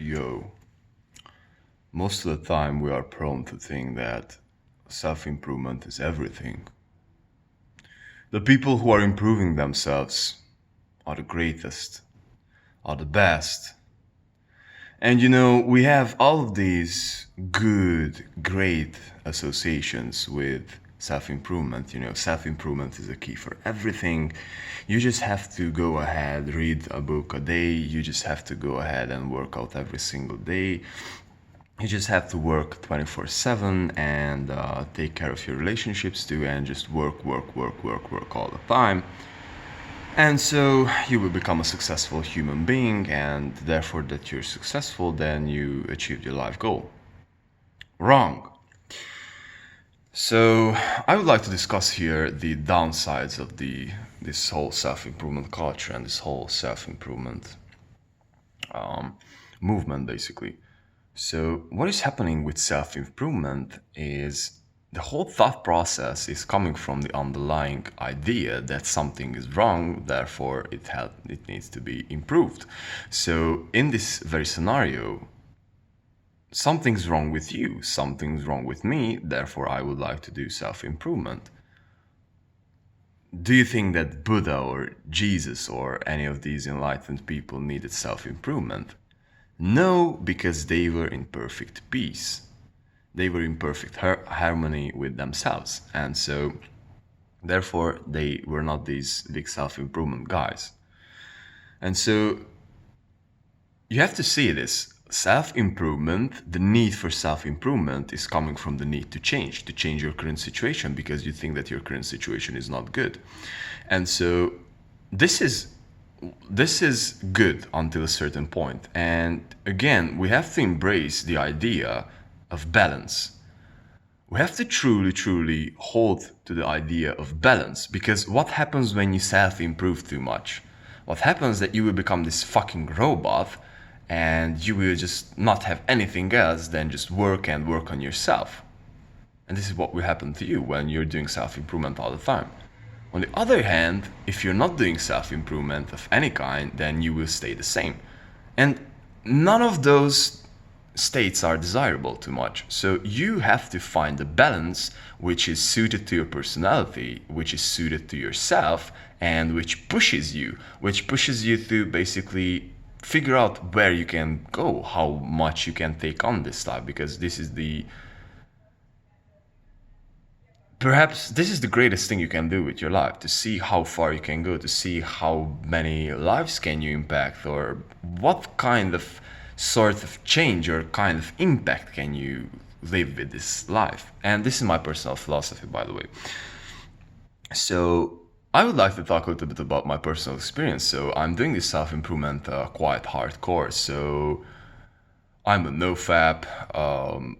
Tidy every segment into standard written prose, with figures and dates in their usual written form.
Yo, most of the time we are prone to think that self-improvement is everything. The people who are improving themselves are the greatest, are the best. And we have all of these good, great associations with self-improvement. Self-improvement is a key for everything. You just have to go ahead, read a book a day. You just have to go ahead and work out every single day. You just have to work 24/7 and take care of your relationships too, and just work all the time. And so you will become a successful human being, and therefore that you're successful, then you achieved your life goal. Wrong. So I would like to discuss here the downsides of this whole self-improvement culture and this whole self-improvement movement, basically. So what is happening with self-improvement is the whole thought process is coming from the underlying idea that something is wrong, therefore it needs to be improved. So in this very scenario, something's wrong with you, something's wrong with me, therefore I would like to do self-improvement. Do you think that Buddha or Jesus or any of these enlightened people needed self-improvement? No, because they were in perfect peace. They were in perfect harmony with themselves. And so, therefore, they were not these big self-improvement guys. And so, you have to see this. Self-improvement, the need for self-improvement is coming from the need to change your current situation because you think that your current situation is not good. And so, this is good until a certain point. And again, we have to embrace the idea of balance. We have to truly hold to the idea of balance, because what happens when you self-improve too much? What happens that you will become this fucking robot and you will just not have anything else than just work on yourself. And this is what will happen to you when you're doing self-improvement all the time. On the other hand, if you're not doing self-improvement of any kind, then you will stay the same. And none of those states are desirable too much. So you have to find a balance which is suited to your personality, which is suited to yourself, and which pushes you to basically figure out where you can go, how much you can take on this stuff, because perhaps this is the greatest thing you can do with your life, to see how far you can go, to see how many lives can you impact, or what kind of sort of change or kind of impact can you live with this life. And this is my personal philosophy, by the way. So I would like to talk a little bit about my personal experience. So I'm doing this self-improvement quite hardcore. So I'm a no-fap,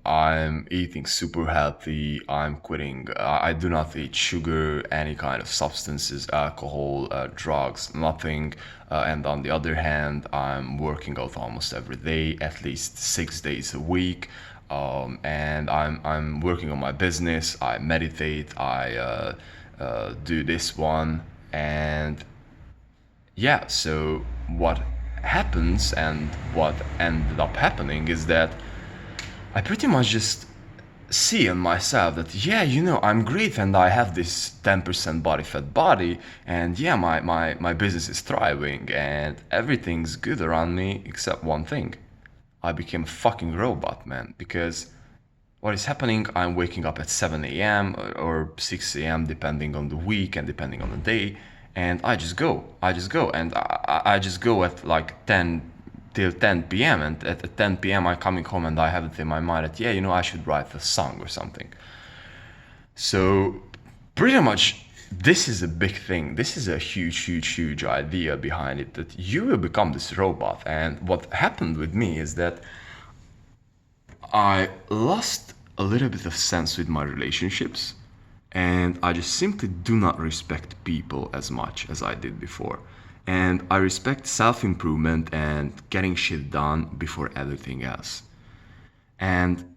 I'm eating super healthy, I'm quitting, I do not eat sugar, any kind of substances, alcohol, drugs, nothing. And on the other hand, I'm working out almost every day, at least 6 days a week. And I'm working on my business, I meditate, I do this one. And yeah, so what happens and what ended up happening is that I pretty much just see in myself that, yeah, I'm great and I have this 10% body fat body, and yeah, my business is thriving and everything's good around me except one thing. I became a fucking robot, man, because what is happening, I'm waking up at 7 a.m. or 6 a.m. depending on the week and depending on the day, and I just go, and I just go at like 10 till 10 p.m. and at 10 p.m. I'm coming home and I have it in my mind that, yeah, I should write a song or something. So pretty much this is a big thing. This is a huge idea behind it, that you will become this robot. And what happened with me is that I lost a little bit of sense with my relationships, and I just simply do not respect people as much as I did before. And I respect self-improvement and getting shit done before everything else. And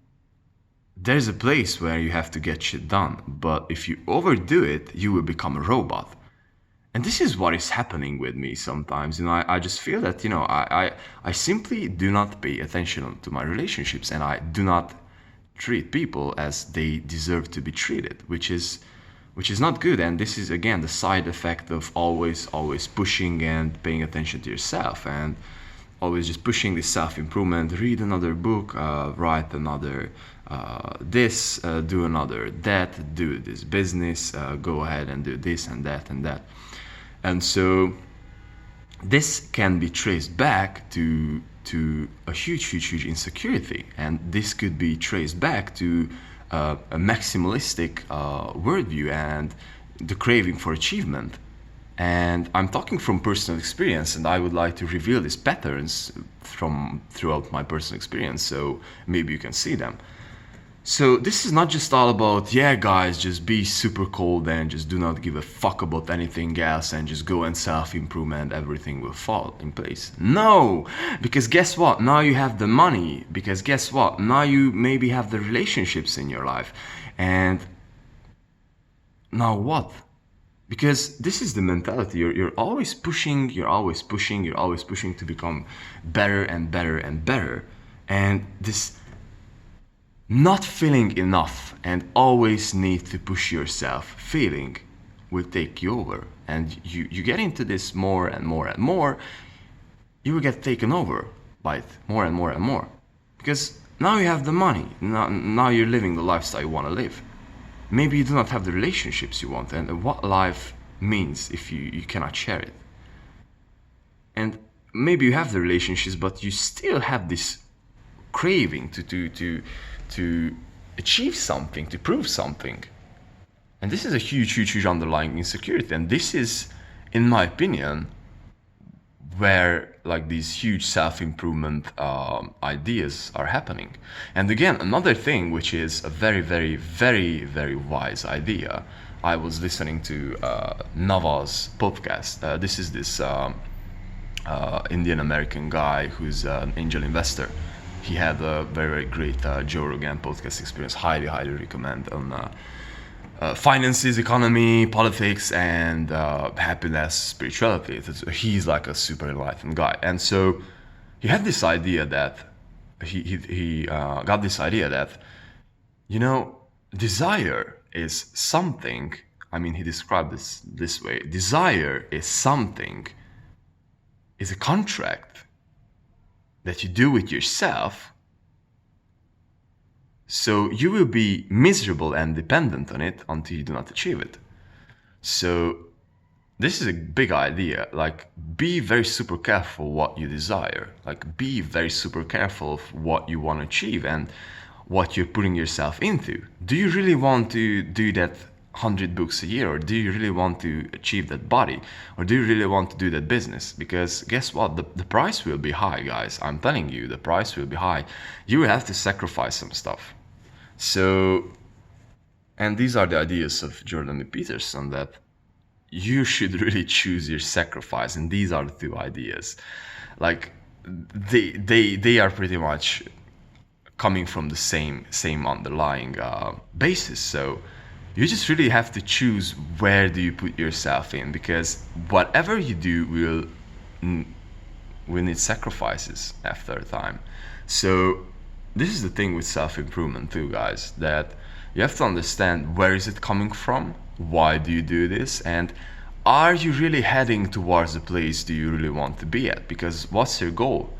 there's a place where you have to get shit done, but if you overdo it, you will become a robot. And this is what is happening with me sometimes. I just feel that, I simply do not pay attention to my relationships, and I do not treat people as they deserve to be treated, which is not good. And this is again the side effect of always pushing and paying attention to yourself, and always just pushing this self-improvement. Read another book, write another this, do another that, do this business, go ahead and do this and that and that. And so this can be traced back to a huge insecurity, and this could be traced back to a maximalistic worldview and the craving for achievement. And I'm talking from personal experience, and I would like to reveal these patterns from throughout my personal experience, so maybe you can see them. So this is not just all about, yeah guys, just be super cold and just do not give a fuck about anything else and just go and self-improve and everything will fall in place. No! Because guess what? Now you have the money. Because guess what? Now you maybe have the relationships in your life. And now what? Because this is the mentality. You're always pushing, you're always pushing to become better and better and better. And this not feeling enough and always need to push yourself feeling will take you over, and you get into this more and more and more, you will get taken over by it more and more and more, because now you have the money, now you're living the lifestyle you want to live. Maybe you do not have the relationships you want, and what life means if you cannot share it. And maybe you have the relationships, but you still have this craving to achieve something, to prove something. And this is a huge underlying insecurity. And this is, in my opinion, where like these huge self-improvement ideas are happening. And again, another thing which is a very wise idea. I was listening to Nava's podcast. This is this Indian American guy who's an angel investor. He had a very great Joe Rogan podcast experience. Highly recommend on finances, economy, politics, and happiness, spirituality. He's like a super enlightened guy. And so he had this idea that he got this idea that, desire is something. I mean, he described this way. Desire is something, is a contract that you do with yourself, so you will be miserable and dependent on it until you do not achieve it. So this is a big idea. Like, be very super careful what you desire. Like, be very super careful of what you want to achieve and what you're putting yourself into. Do you really want to do that 100 books a year, or do you really want to achieve that body, or do you really want to do that business? Because guess what, the price will be high, guys. I'm telling you, the price will be high. You will have to sacrifice some stuff. So, and these are the ideas of Jordan B. Peterson, that you should really choose your sacrifice. And these are the two ideas. Like, they are pretty much coming from the same underlying basis. So you just really have to choose where do you put yourself in, because whatever you do will need sacrifices after a time. So this is the thing with self-improvement too, guys, that you have to understand, where is it coming from, why do you do this, and are you really heading towards the place do you really want to be at? Because what's your goal?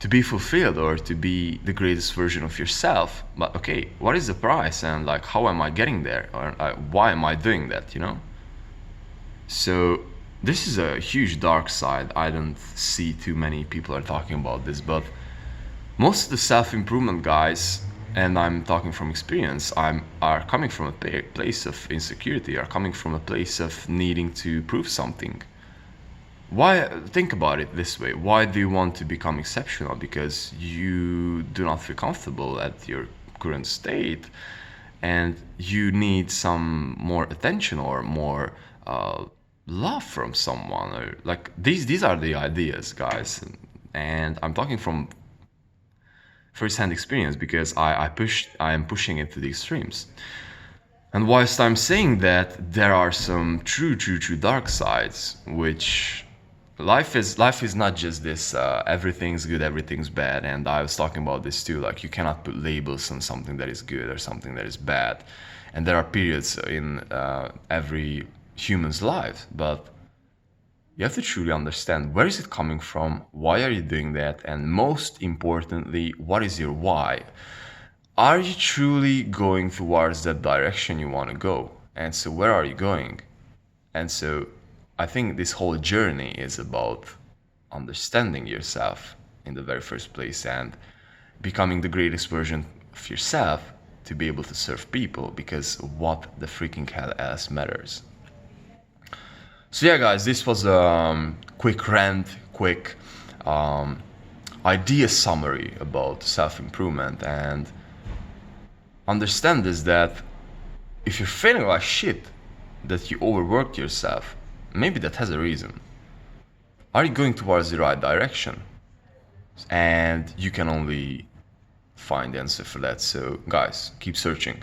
To be fulfilled, or to be the greatest version of yourself. But okay, what is the price, and like, how am I getting there, or why am I doing that, So this is a huge dark side. I don't see too many people are talking about this, but most of the self-improvement guys, and I'm talking from experience, are coming from a place of insecurity, are coming from a place of needing to prove something. Why? Think about it this way. Why do you want to become exceptional? Because you do not feel comfortable at your current state, and you need some more attention or more love from someone. Or like, these are the ideas, guys. And I'm talking from first-hand experience, because I am pushing it to the extremes. And whilst I'm saying that, there are some true dark sides, which life is not just this everything's good, everything's bad. And I was talking about this too, like you cannot put labels on something that is good or something that is bad. And there are periods in every human's life, but you have to truly understand where is it coming from, why are you doing that, and most importantly, what is your why? Are you truly going towards that direction you want to go? And so where are you going? And so I think this whole journey is about understanding yourself in the very first place and becoming the greatest version of yourself to be able to serve people, because what the freaking hell else matters. So yeah, guys, this was a quick rant, quick um, idea summary about self-improvement. And understand is that if you're feeling like shit, that you overworked yourself, maybe that has a reason. Are you going towards the right direction? And you can only find the answer for that. So guys, keep searching.